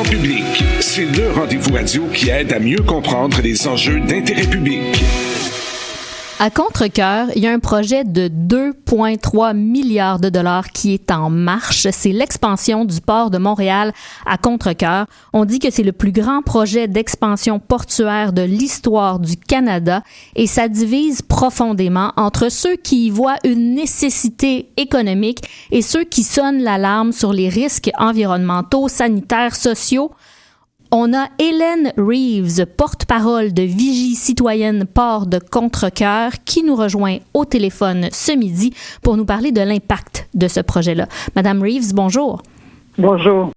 public. C'est le rendez-vous radio qui aide à mieux comprendre les enjeux d'intérêt public. À Contrecœur, il y a un projet de 2,3 milliards de dollars qui est en marche. C'est l'expansion du port de Montréal à Contrecœur. On dit que c'est le plus grand projet d'expansion portuaire de l'histoire du Canada et ça divise profondément entre ceux qui y voient une nécessité économique et ceux qui sonnent l'alarme sur les risques environnementaux, sanitaires, sociaux. On a Hélène Reeves, porte-parole de Vigie citoyenne Port de Contrecœur, qui nous rejoint au téléphone ce midi pour nous parler de l'impact de ce projet-là. Madame Reeves, bonjour. Bonjour.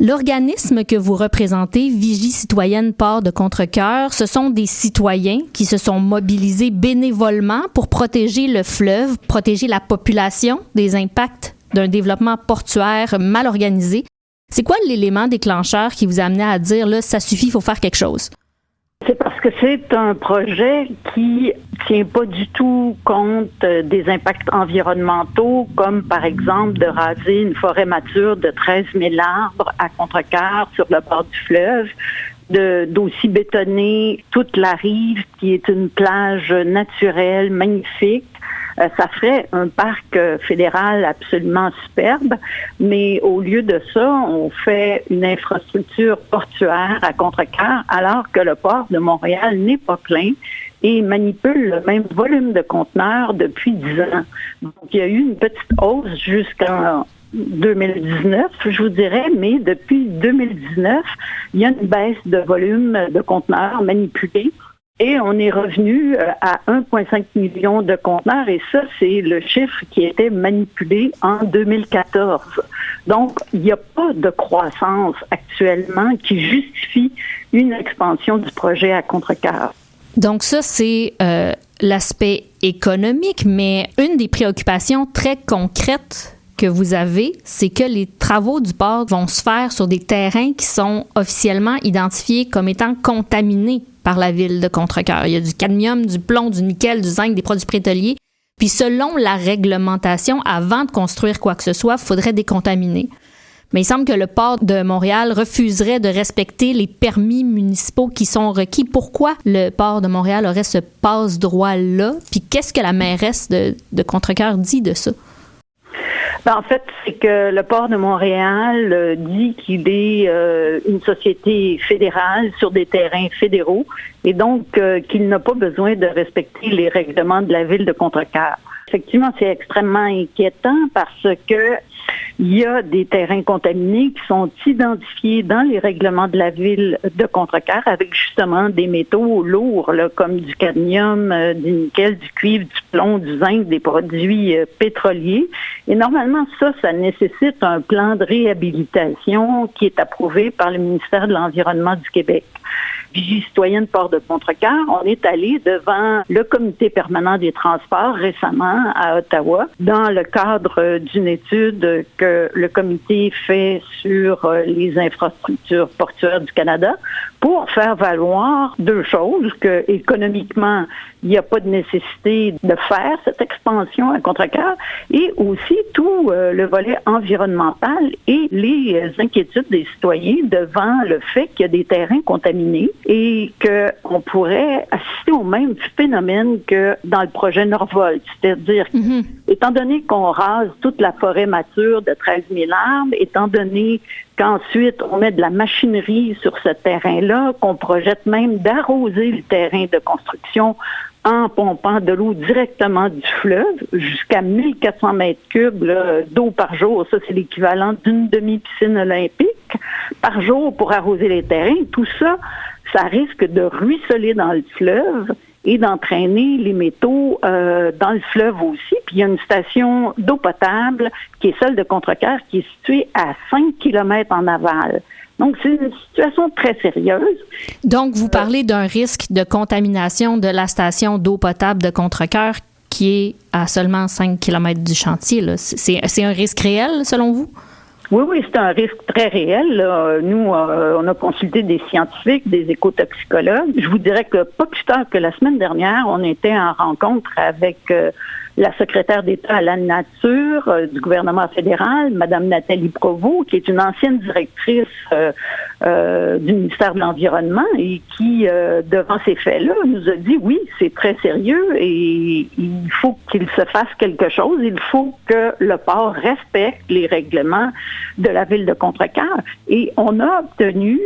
L'organisme que vous représentez, Vigie citoyenne Port de Contrecœur, ce sont des citoyens qui se sont mobilisés bénévolement pour protéger le fleuve, protéger la population des impacts d'un développement portuaire mal organisé. C'est quoi l'élément déclencheur qui vous a amené à dire, là, ça suffit, il faut faire quelque chose? C'est parce que c'est un projet qui tient pas du tout compte des impacts environnementaux, comme par exemple de raser une forêt mature de 13 000 arbres à Contrecœur sur le bord du fleuve, d'aussi bétonner toute la rive qui est une plage naturelle magnifique. Ça ferait un parc fédéral absolument superbe, mais au lieu de ça, on fait une infrastructure portuaire à Contrecœur, alors que le port de Montréal n'est pas plein et manipule le même volume de conteneurs depuis 10 ans. Donc, il y a eu une petite hausse jusqu'en 2019, je vous dirais, mais depuis 2019, il y a une baisse de volume de conteneurs manipulés. Et on est revenu à 1,5 million de conteneurs et ça, c'est le chiffre qui était manipulé en 2014. Donc, il n'y a pas de croissance actuellement qui justifie une expansion du projet à Contrecœur. Donc ça, c'est l'aspect économique, mais une des préoccupations très concrètes que vous avez, c'est que les travaux du port vont se faire sur des terrains qui sont officiellement identifiés comme étant contaminés par la ville de Contrecœur. Il y a du cadmium, du plomb, du nickel, du zinc, des produits pétroliers. Puis selon la réglementation, avant de construire quoi que ce soit, il faudrait décontaminer. Mais il semble que le port de Montréal refuserait de respecter les permis municipaux qui sont requis. Pourquoi le port de Montréal aurait ce passe-droit-là? Puis qu'est-ce que la mairesse de Contrecœur dit de ça? En fait, c'est que le port de Montréal dit qu'il est une société fédérale sur des terrains fédéraux et donc qu'il n'a pas besoin de respecter les règlements de la ville de Contrecœur. Effectivement, c'est extrêmement inquiétant parce que il y a des terrains contaminés qui sont identifiés dans les règlements de la ville de Contrecœur avec justement des métaux lourds là, comme du cadmium, du nickel, du cuivre, du plomb, du zinc, des produits pétroliers. Et normalement, ça nécessite un plan de réhabilitation qui est approuvé par le ministère de l'Environnement du Québec. Vigie citoyenne Port de Contrecœur, on est allé devant le comité permanent des transports récemment à Ottawa dans le cadre d'une étude que le comité fait sur les infrastructures portuaires du Canada pour faire valoir deux choses, que économiquement, il n'y a pas de nécessité de faire cette expansion à Contrecœur et aussi tout le volet environnemental et les inquiétudes des citoyens devant le fait qu'il y a des terrains contaminés et qu'on pourrait assister au même phénomène que dans le projet Norvolt, c'est-à-dire étant donné qu'on rase toute la forêt mature de 13 000 arbres, étant donné qu'ensuite on met de la machinerie sur ce terrain-là, qu'on projette même d'arroser le terrain de construction en pompant de l'eau directement du fleuve, jusqu'à 1400 mètres cubes là, d'eau par jour. Ça, c'est l'équivalent d'une demi-piscine olympique par jour pour arroser les terrains. Tout ça, ça risque de ruisseler dans le fleuve et d'entraîner les métaux dans le fleuve aussi. Puis il y a une station d'eau potable qui est celle de Contrecœur qui est située à 5 km en aval. Donc, c'est une situation très sérieuse. Donc, vous parlez d'un risque de contamination de la station d'eau potable de Contrecœur qui est à seulement 5 km du chantier, là. C'est un risque réel, selon vous? Oui, c'est un risque très réel, là. Nous, on a consulté des scientifiques, des écotoxicologues. Je vous dirais que pas plus tard que la semaine dernière, on était en rencontre avec la secrétaire d'État à la nature du gouvernement fédéral, Mme Nathalie Provost, qui est une ancienne directrice du ministère de l'Environnement et qui, devant ces faits-là, nous a dit oui, c'est très sérieux et il faut qu'il se fasse quelque chose. Il faut que le port respecte les règlements de la ville de Contrecœur. Et on a obtenu,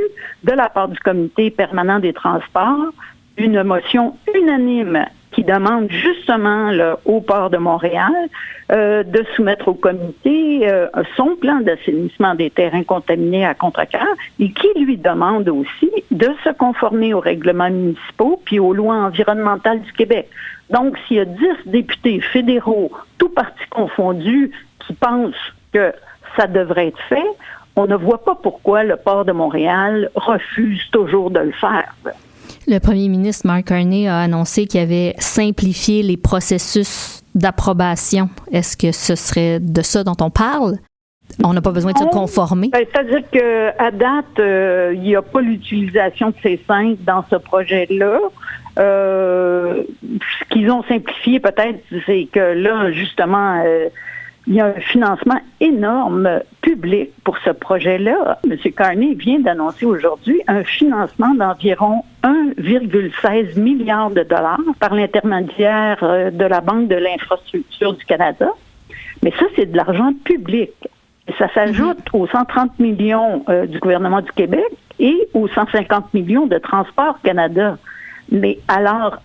de la part du Comité permanent des transports, une motion unanime qui demande justement au port de Montréal de soumettre au comité son plan d'assainissement des terrains contaminés à Contrecœur et qui lui demande aussi de se conformer aux règlements municipaux puis aux lois environnementales du Québec. Donc, s'il y a 10 députés fédéraux, tous partis confondus, qui pensent que ça devrait être fait, on ne voit pas pourquoi le port de Montréal refuse toujours de le faire. Le premier ministre Mark Carney a annoncé qu'il avait simplifié les processus d'approbation. Est-ce que ce serait de ça dont on parle? On n'a pas besoin de se conformer? C'est-à-dire qu'à date, il n'y a pas l'utilisation de ces 5 dans ce projet-là. Ce qu'ils ont simplifié peut-être, c'est que là, justement, il y a un financement énorme public pour ce projet-là. M. Carney vient d'annoncer aujourd'hui un financement d'environ 1,16 milliard de dollars par l'intermédiaire de la Banque de l'infrastructure du Canada. Mais ça, c'est de l'argent public. Et ça s'ajoute aux 130 millions du gouvernement du Québec et aux 150 millions de Transport Canada. Mais alors,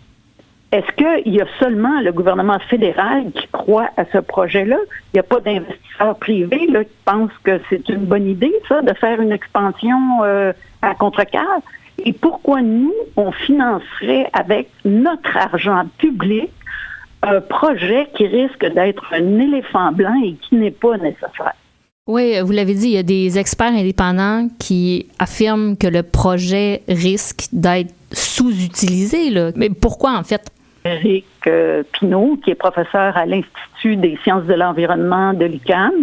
est-ce qu'il y a seulement le gouvernement fédéral qui croit à ce projet-là? Il n'y a pas d'investisseurs privés là, qui pensent que c'est une bonne idée, ça, de faire une expansion à Contrecœur? Et pourquoi nous, on financerait avec notre argent public un projet qui risque d'être un éléphant blanc et qui n'est pas nécessaire? Oui, vous l'avez dit, il y a des experts indépendants qui affirment que le projet risque d'être sous-utilisé, là. Mais pourquoi, en fait? Éric Pinault, qui est professeur à l'Institut des sciences de l'environnement de l'UQAM,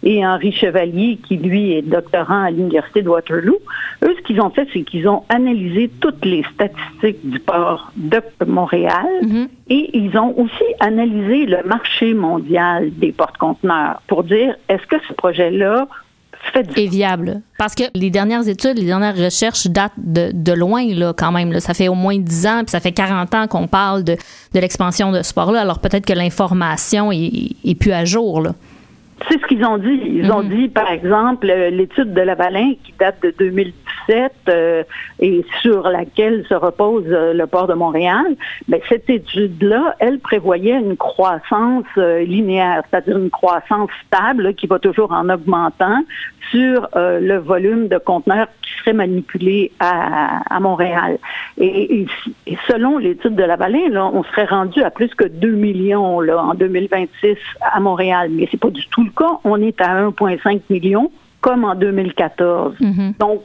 et Henri Chevalier, qui, lui, est doctorant à l'Université de Waterloo. Eux, ce qu'ils ont fait, c'est qu'ils ont analysé toutes les statistiques du port de Montréal et ils ont aussi analysé le marché mondial des porte-conteneurs pour dire, est-ce que ce projet-là est viable. Parce que les dernières études, les dernières recherches datent de loin, là, quand même. Là. Ça fait au moins 10 ans, puis ça fait 40 ans qu'on parle de l'expansion de ce sport-là. Alors peut-être que l'information est plus à jour, là. C'est ce qu'ils ont dit. Ils ont dit, par exemple, l'étude de Lavalin qui date de 2017 et sur laquelle se repose le port de Montréal, bien, cette étude-là, elle prévoyait une croissance linéaire, c'est-à-dire une croissance stable là, qui va toujours en augmentant sur le volume de conteneurs qui seraient manipulés à Montréal. Et selon l'étude de Lavalin, là, on serait rendu à plus que 2 millions là, en 2026 à Montréal. Mais c'est pas du tout le cas. On est à 1,5 million comme en 2014. Donc,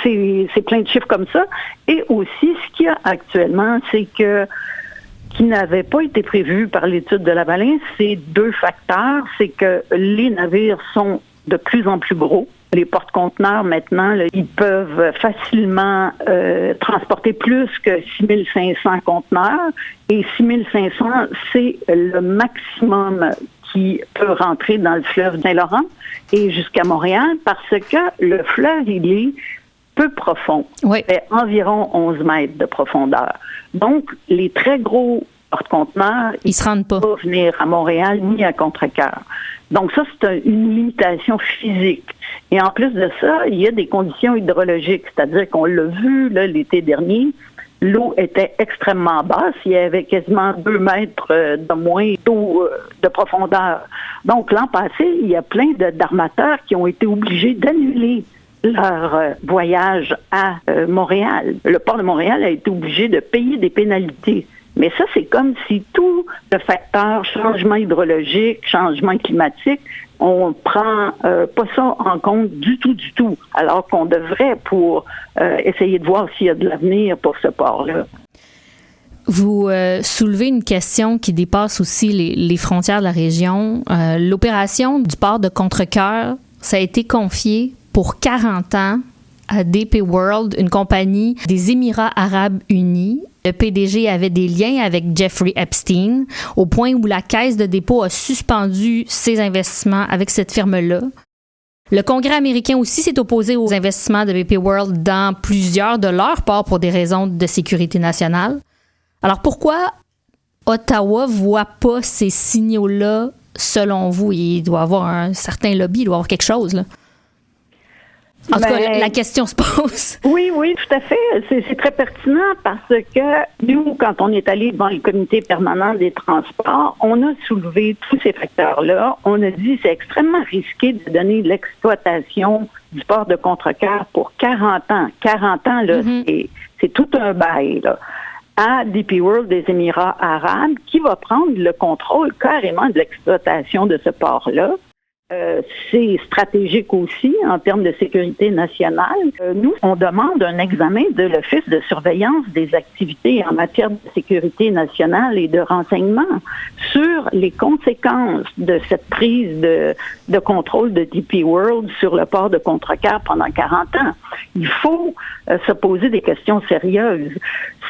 c'est plein de chiffres comme ça. Et aussi, ce qu'il y a actuellement, c'est que qui n'avait pas été prévu par l'étude de Lavalin, c'est 2 facteurs. C'est que les navires sont de plus en plus gros. Les porte-conteneurs, maintenant, là, ils peuvent facilement transporter plus que 6500 conteneurs. Et 6500, c'est le maximum qui peut rentrer dans le fleuve Saint-Laurent et jusqu'à Montréal parce que le fleuve, il est peu profond. Oui. Il fait environ 11 mètres de profondeur. Donc, les très gros porte-conteneurs, ils se rendent pas. Peuvent pas venir à Montréal ni à Contrecœur. Donc ça, c'est une limitation physique. Et en plus de ça, il y a des conditions hydrologiques, c'est-à-dire qu'on l'a vu là, l'été dernier, l'eau était extrêmement basse, il y avait quasiment 2 mètres de moins d'eau de profondeur. Donc l'an passé, il y a plein d'armateurs qui ont été obligés d'annuler leur voyage à Montréal. Le port de Montréal a été obligé de payer des pénalités. Mais ça, c'est comme si tout le facteur changement hydrologique, changement climatique, on prend pas ça en compte du tout, alors qu'on devrait pour essayer de voir s'il y a de l'avenir pour ce port-là. Vous soulevez une question qui dépasse aussi les frontières de la région. L'opération du port de Contrecœur, ça a été confié pour 40 ans à DP World, une compagnie des Émirats arabes unis. Le PDG avait des liens avec Jeffrey Epstein, au point où la Caisse de dépôt a suspendu ses investissements avec cette firme-là. Le Congrès américain aussi s'est opposé aux investissements de DP World dans plusieurs de leurs ports pour des raisons de sécurité nationale. Alors pourquoi Ottawa ne voit pas ces signaux-là, selon vous? Il doit avoir un certain lobby, il doit avoir quelque chose, là. En tout cas, la question se pose. Oui, tout à fait. C'est très pertinent parce que nous, quand on est allé devant le comité permanent des transports, on a soulevé tous ces facteurs-là. On a dit que c'est extrêmement risqué de donner l'exploitation du port de Contrecœur pour 40 ans. 40 ans, là, c'est tout un bail, là, à DP World des Émirats arabes qui va prendre le contrôle carrément de l'exploitation de ce port-là. C'est stratégique aussi en termes de sécurité nationale. Nous, on demande un examen de l'Office de surveillance des activités en matière de sécurité nationale et de renseignement sur les conséquences de cette prise de contrôle de DP World sur le port de Contrecœur pendant 40 ans. Il faut se poser des questions sérieuses.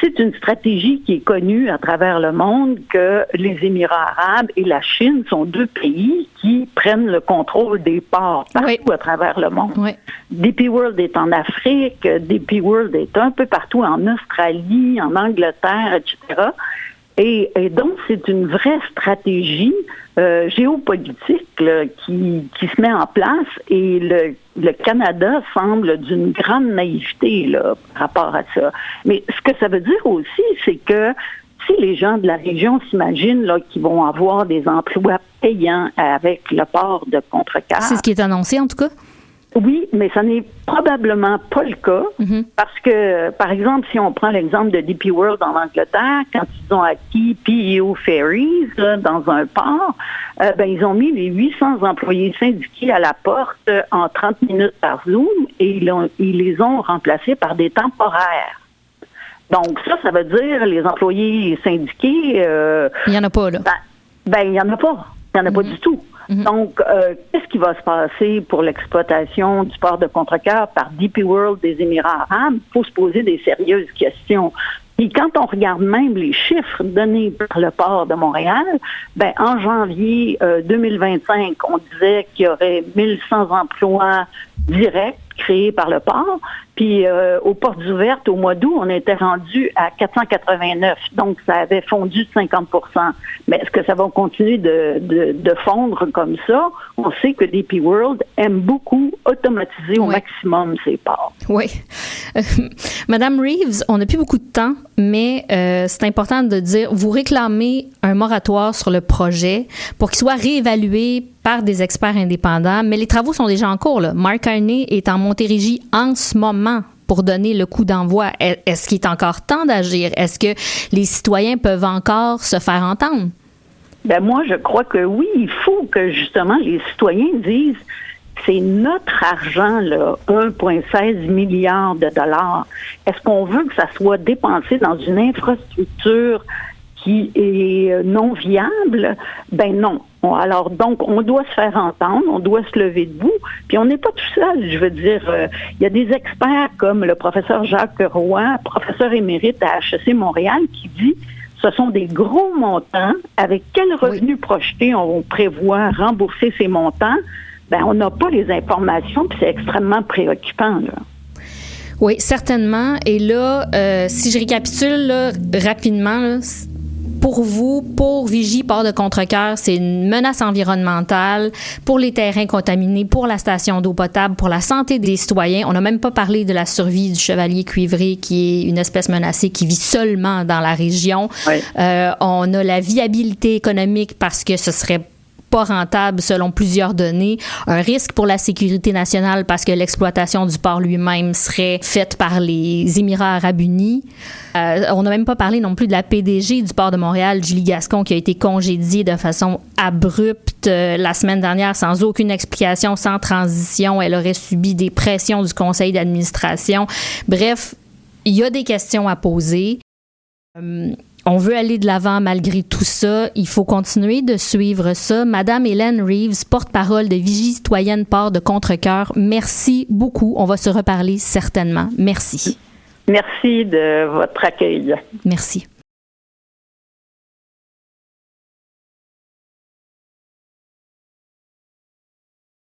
C'est une stratégie qui est connue à travers le monde que les Émirats arabes et la Chine sont deux pays qui prennent le contrôle des ports partout à travers le monde. Oui. DP World est en Afrique, DP World est un peu partout en Australie, en Angleterre, etc. Et donc, c'est une vraie stratégie géopolitique là, qui se met en place et le Canada semble d'une grande naïveté là, par rapport à ça. Mais ce que ça veut dire aussi, c'est que si les gens de la région s'imaginent là, qu'ils vont avoir des emplois payants avec le port de Contrecœur. C'est ce qui est annoncé en tout cas? Oui, mais ça n'est probablement pas le cas parce que, par exemple, si on prend l'exemple de DP World en Angleterre, quand ils ont acquis PEO Ferries là, dans un port, ils ont mis les 800 employés syndiqués à la porte en 30 minutes par Zoom et ils les ont remplacés par des temporaires. Donc ça veut dire les employés syndiqués... il n'y en a pas, là. Il n'y en a pas. Il n'y en a pas du tout. Donc, qu'est-ce qui va se passer pour l'exploitation du port de Contrecœur par DP World des Émirats arabes? Il faut se poser des sérieuses questions. Et quand on regarde même les chiffres donnés par le port de Montréal, en janvier 2025, on disait qu'il y aurait 1100 emplois directs créés par le port. Puis aux portes ouvertes, au mois d'août, on était rendu à 489. Donc, ça avait fondu de 50 %. Mais est-ce que ça va continuer de fondre comme ça? On sait que DP World aime beaucoup automatiser au maximum ses ports. Oui. Madame Reeves, on n'a plus beaucoup de temps, mais c'est important de dire, vous réclamez un moratoire sur le projet pour qu'il soit réévalué par des experts indépendants, mais les travaux sont déjà en cours, là. Mark Carney est en Montérégie en ce moment pour donner le coup d'envoi. Est-ce qu'il est encore temps d'agir? Est-ce que les citoyens peuvent encore se faire entendre? Moi, je crois que oui. Il faut que, justement, les citoyens disent c'est notre argent, là, 1,16 milliard de dollars. Est-ce qu'on veut que ça soit dépensé dans une infrastructure qui est non viable? Non. Alors, donc, on doit se faire entendre, on doit se lever debout, puis on n'est pas tout seul, je veux dire. Il y a des experts comme le professeur Jacques Roy, professeur émérite à HEC Montréal, qui dit ce sont des gros montants. Avec quel revenu projeté on prévoit rembourser ces montants? On n'a pas les informations, puis c'est extrêmement préoccupant, là. Oui, certainement. Et là, si je récapitule là, rapidement, là, pour vous, pour Vigie Port de Contrecœur, c'est une menace environnementale pour les terrains contaminés, pour la station d'eau potable, pour la santé des citoyens. On n'a même pas parlé de la survie du chevalier cuivré, qui est une espèce menacée qui vit seulement dans la région. Oui. On a la viabilité économique parce que ce serait pas rentable selon plusieurs données, un risque pour la sécurité nationale parce que l'exploitation du port lui-même serait faite par les Émirats arabes unis. On n'a même pas parlé non plus de la PDG du port de Montréal, Julie Gascon, qui a été congédiée de façon abrupte la semaine dernière sans aucune explication, sans transition. Elle aurait subi des pressions du conseil d'administration. Bref, il y a des questions à poser. On veut aller de l'avant malgré tout ça. Il faut continuer de suivre ça. Madame Hélène Reeves, porte-parole de Vigie citoyenne Port de Contrecœur, merci beaucoup. On va se reparler certainement. Merci. Merci de votre accueil. Merci.